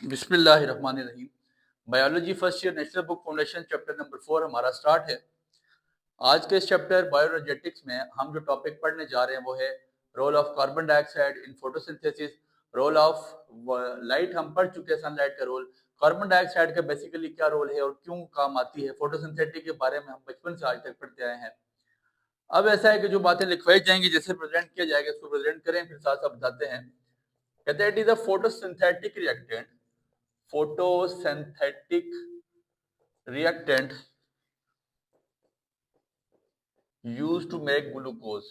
बिस्मिल्लाहिर्रहमानिर्रहीम। Biology first year national book foundation chapter number 4 हमारा start है। आज के इस चैप्टर बायोएनर्जेटिक्स में हम जो टॉपिक पढ़ने जा रहे हैं वो है role of carbon dioxide in photosynthesis. Role of light हम पढ़ चुके हैं, सनलाइट का रोल। कार्बन डाइऑक्साइड का बेसिकली क्या रोल है और क्यों काम आती है, फोटोसिंथेटिक के बारे में हम बचपन से आज तक पढ़ते आए हैं। अब ऐसा है कि जो बातें लिखवाई जाएंगी, जैसे प्रेजेंट किया जाएगा, इसको प्रेजेंट करें, फिर साथ साथ बताते हैं। कहते हैं it is a photosynthetic reactant, photosynthetic reactant used to make glucose।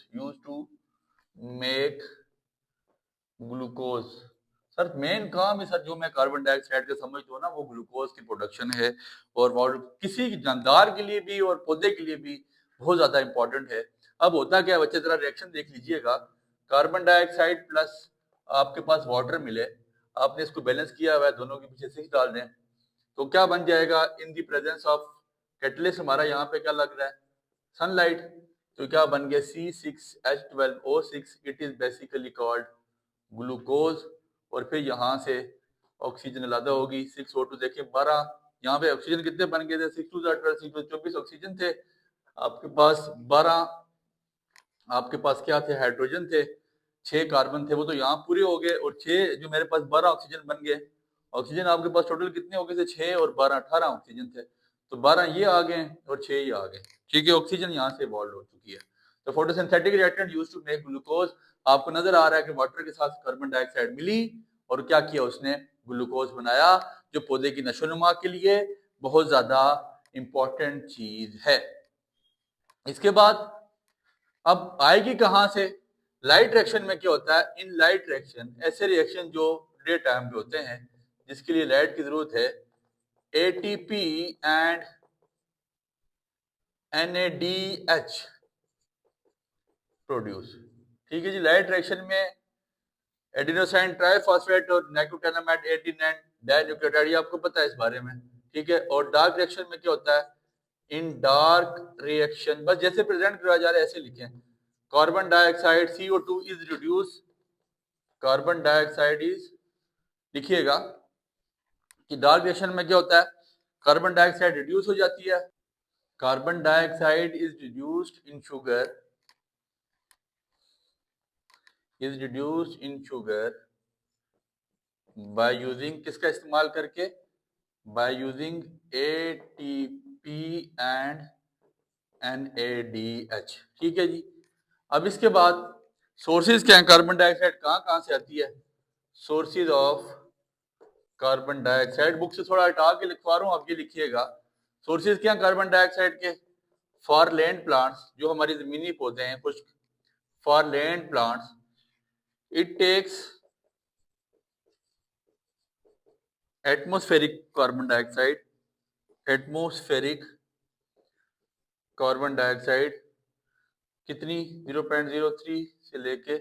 Sir main काम है सर, जो मैं कार्बन डाइऑक्साइड का समझता हूँ ना, वो ग्लूकोज की प्रोडक्शन है। और किसी जानदार के लिए भी और पौधे के लिए भी बहुत ज्यादा इंपॉर्टेंट है। अब होता क्या है बच्चे, जरा रिएक्शन देख लीजिएगा। कार्बन डाइऑक्साइड प्लस आपके पास वाटर मिले, आपने इसको बैलेंस किया हुआ है, दोनों के पीछे 6 डाल दें तो क्या बन जाएगा। इन दी प्रेजेंस ऑफ कैटलिस्ट, हमारा यहाँ पे क्या लग रहा है, सनलाइट। तो क्या बन गया C6H12O6। It is basically called glucose. और फिर यहाँ से ऑक्सीजन अलग होगी, 6O2। देखिए 12, यहाँ पे ऑक्सीजन कितने बन गए थे, 6 2 12, 24 ऑक्सीजन थे आपके पास। 12 आपके पास क्या थे, हाइड्रोजन थे। 6 कार्बन थे, वो तो यहाँ पूरे हो गए। और 6 जो मेरे पास 12 ऑक्सीजन बन गए। ऑक्सीजन आपके पास टोटल कितने हो गए थे, 6 और 12 18 ऑक्सीजन थे। तो 12 ये आ गए और 6 ये आ गए। ठीक है, ऑक्सीजन यहाँ से इवॉल्व हो चुकी है। तो photosynthetic reactant used to make glucose. आपको नजर आ रहा है कि वाटर के साथ कार्बन डाइऑक्साइड मिली और क्या किया उसने, ग्लूकोज बनाया, जो पौधे की नशोनुमा के लिए बहुत ज्यादा इंपॉर्टेंट चीज है। इसके बाद अब आएगी कहां से, लाइट रिएक्शन में क्या होता है। इन लाइट रिएक्शन, ऐसे रिएक्शन जो डे टाइम पे होते हैं, जिसके लिए लाइट की जरूरत है, एटीपी एंड NADH प्रोड्यूस। ठीक है जी, लाइट रिएक्शन में एडिनोसाइन ट्राइफॉस्फेट और नाइट्रोकेनामाइड 89 डाइन्यूक्लियोटाइड, आपको पता है इस बारे में। ठीक है, और डार्क रिएक्शन में क्या होता है, इन डार्क रिएक्शन बस जैसे प्रेजेंट करवाया जा रहा है ऐसे लिखें। Carbon dioxide CO2 is reduce, carbon dioxide is, लिखिएगा कि डार्क रिएक्शन में क्या होता है, कार्बन डाइऑक्साइड रिड्यूस हो जाती है। Carbon dioxide is reduced in sugar, is reduced in sugar by using, किसका इस्तेमाल करके, by using ATP and NADH। ठीक है जी। अब इसके बाद सोर्सेज क्या है, कार्बन डाइऑक्साइड कहाँ कहाँ से आती है, sources of carbon dioxide. Book से थोड़ा हटा के लिखवा रहा हूँ, आप ये लिखिएगा। सोर्सेज क्या कार्बन डाइऑक्साइड के, फॉर लैंड प्लांट्स, जो हमारी जमीनी पौधे हैं कुछ, for land plants it takes atmospheric carbon dioxide, atmospheric carbon dioxide कितनी, 0.03 से लेके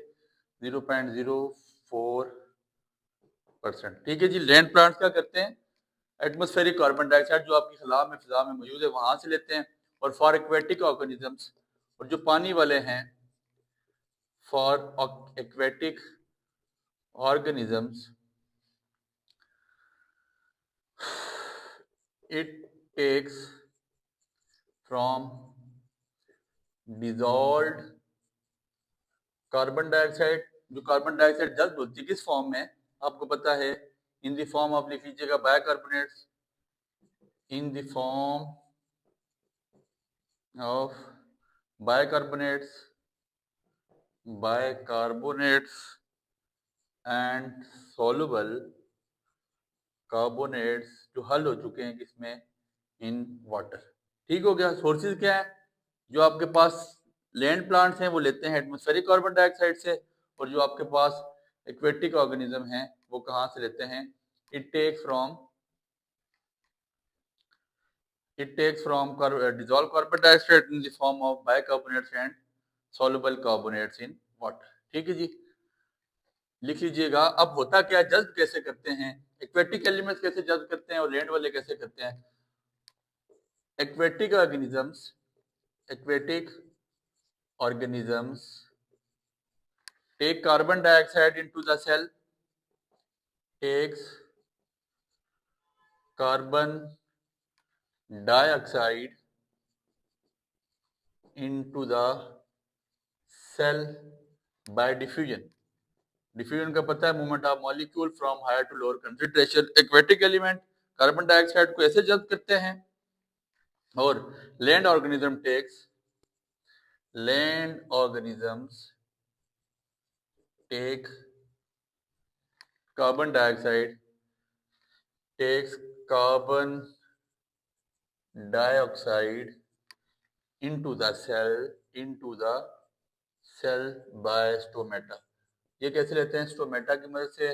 0.04%। ठीक है जी। लैंड प्लांट्स क्या करते हैं, एटमोस्फेरिक कार्बन डाइऑक्साइड जो आपकी फिजा में मौजूद है वहां से लेते हैं। और फॉर एक्वेटिक ऑर्गेनिजम्स, और जो पानी वाले हैं, for aquatic organisms it takes from dissolved carbon dioxide. जो कार्बन डाइऑक्साइड जल्द होती है किस फॉर्म में, आपको पता है, इन द फॉर्म ऑफ, लिख लीजिएगा, bicarbonates, in the form of bicarbonates, bicarbonates and soluble carbonates, जो हल हो चुके हैं किसमें, इन वाटर। ठीक हो गया। सोर्सेज क्या है, जो आपके पास लैंड प्लांट्स हैं वो लेते हैं एटमॉस्फेरिक कार्बन डाइऑक्साइड से, और जो आपके पास एक्वेटिक ऑर्गेनिज्म हैं वो कहाँ से लेते हैं, it takes from dissolved carbon dioxide in the form of bicarbonates and soluble carbonates in water। ठीक है जी, लिख लीजिएगा। अब होता क्या है, जज्ब कैसे करते हैं, एक्वेटिक एलिमेंट्स कैसे जज्ब करते हैं और लैंड वाले कैसे करते हैं। Aquatic organisms, aquatic organisms take carbon dioxide into the cell, takes carbon dioxide into the cell by diffusion. Diffusion का पता है, movement of molecule from higher to lower concentration. Aquatic element carbon dioxide को ऐसे जब्त करते हैं और land organisms take carbon dioxide takes carbon dioxide into the cell by stomata। ये कैसे लेते हैं? स्टोमेटा की मदद से।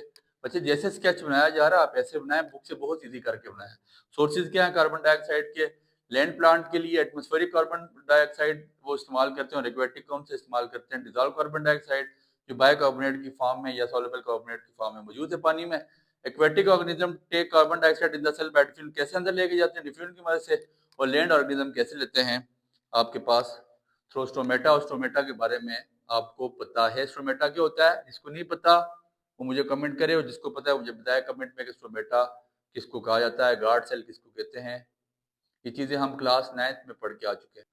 बच्चे जैसे स्केच बनाया जा रहा है आप ऐसे बनाएं, बुक से बहुत इजी करके बनाएं। सोर्सेज क्या है कार्बन डाइऑक्साइड के? लैंड प्लांट के लिए एटमॉस्फेरिक कार्बन डाइऑक्साइड वो इस्तेमाल करते हैं और एक्वेटिक कौन से इस्तेमाल करते हैं? डिसॉल्व कार्बन डाइऑक्साइड, जो बाइकार्बोनेट की फॉर्म में या सॉल्युबल कार्बोनेट की फॉर्म में मौजूद है पानी में। Aquatic organism take carbon dioxide in the cell by diffusion, कैसे अंदर लेके जाते हैं? डिफ्यूजन की मदद से। और लैंड ऑर्गेनिज्म कैसे लेते हैं? आपके पास थ्रो स्टोमेटा। और स्टोमेटा के बारे में आपको पता है स्टोमेटा क्या होता है? जिसको नहीं पता वो मुझे कमेंट करे, और जिसको पता है मुझे बताए कमेंट में कि स्टोमेटा किसको कहा जाता है, गार्ड सेल किसको कहते हैं। ये चीजें हम क्लास 9th में पढ़ के आ चुके हैं।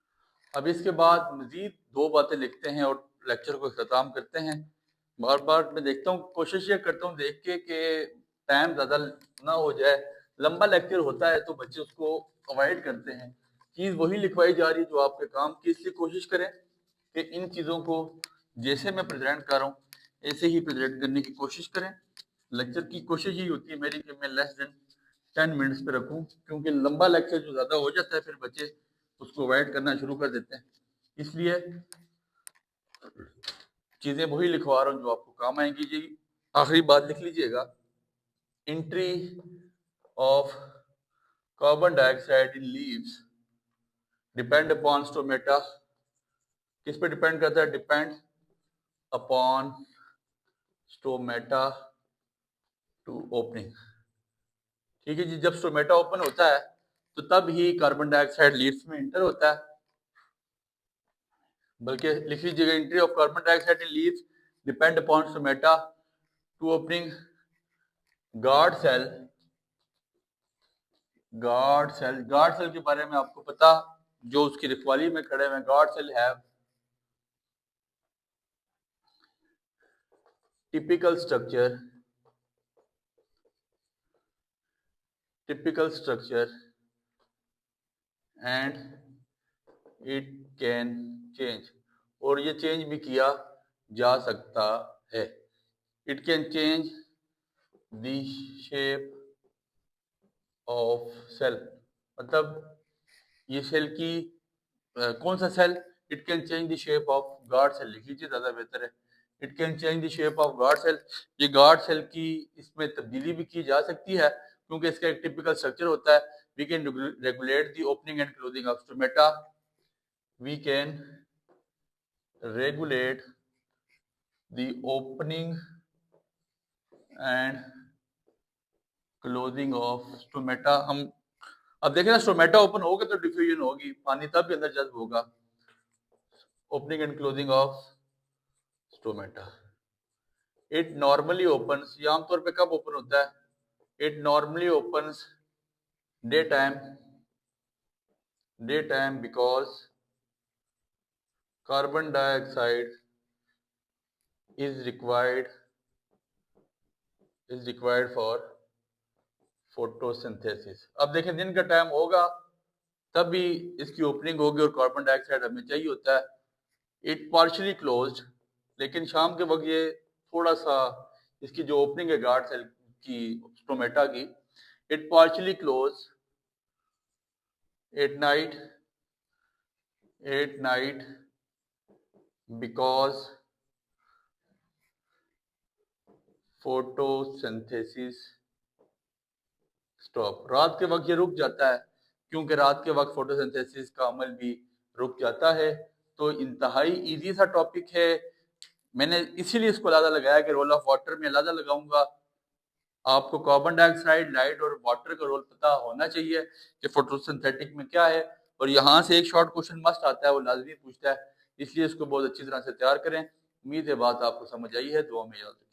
अब इसके बाद मजीद 2 बातें लिखते हैं और लेक्चर को इख्तिताम करते हैं। बार बार मैं देखता हूँ, कोशिश ये करता हूँ देख के कि टाइम ज़्यादा ना हो जाए। लंबा लेक्चर होता है तो बच्चे उसको अवॉइड करते हैं। चीज़ वही लिखवाई जा रही है जो आपके काम की, इसलिए कोशिश करें कि इन चीज़ों को जैसे मैं प्रेजेंट कर रहा हूँ ऐसे ही प्रेजेंट करने की कोशिश करें। लेक्चर की कोशिश ही होती है मेरी कि मैं लेस देन 10 मिनट्स पे रखूँ, क्योंकि लंबा लेक्चर जो ज़्यादा हो जाता है फिर बच्चे उसको अवॉइड करना शुरू कर देते हैं। इसलिए चीज़ें वही लिखवा रहा हूँ जो आपको काम आएंगी। जी आखिरी बात लिख लीजिएगा, entry of carbon dioxide in leaves depend upon stomata. किस पे डिपेंड करता है? Depend upon stomata to opening. ठीक है जी, जब स्टोमेटा ओपन होता है तो तब ही कार्बन डाइऑक्साइड लीव्स में इंटर होता है। बल्कि लिख लीजिएगा, entry of carbon dioxide in leaves depend upon stomata to opening. Guard cell के बारे में आपको पता, जो उसकी रखवाली में खड़े हुए। Guard cell have typical structure and it can change, और ये चेंज भी किया जा सकता है। It can change the shape of cell, मतलब ये सेल की कौन सा cell? It can change the shape of guard cell. लिख लीजिए, ज्यादा बेहतर है। It can change the shape of guard cell. ये गार्ड सेल की इसमें तब्दीली भी की जा सकती है क्योंकि इसका एक टिपिकल स्ट्रक्चर होता है। We can regulate the opening and closing of stomata. We can regulate the opening and closing of stomata. हम अब देखें ना, स्टोमेटा ओपन होगा तो डिफ्यूजन होगी, पानी तब भी अंदर जज्ब होगा। Opening and closing of stomata. It normally opens, ये आमतौर पे कब ओपन होता है? It normally opens day time because carbon dioxide is required for photosynthesis. अब देखें, दिन का टाइम होगा तब भी इसकी ओपनिंग होगी और कार्बन डाइऑक्साइड हमें चाहिए होता है। इट पार्शली क्लोज्ड, लेकिन शाम के वक्त ये थोड़ा सा इसकी जो ओपनिंग है गार्ड सेल की स्टोमेटा की, it partially close at night because photosynthesis stop. रात के वक्त ये रुक जाता है क्योंकि रात के वक्त फोटोसिंथेसिस का अमल भी रुक जाता है। तो इंतहाई इजी सा टॉपिक है, मैंने इसीलिए इसको अंदाजा लगाया कि रोल ऑफ वाटर में अंदाजा लगाऊंगा। आपको कार्बन डाइऑक्साइड, लाइट और वाटर का रोल पता होना चाहिए कि फोटोसिंथेटिक में क्या है। और यहाँ से एक शॉर्ट क्वेश्चन मस्ट आता है, वो लाजमी पूछता है, इसलिए इसको बहुत अच्छी तरह से तैयार करें। उम्मीद है बात आपको समझ आई है। दुआ में याद रखें।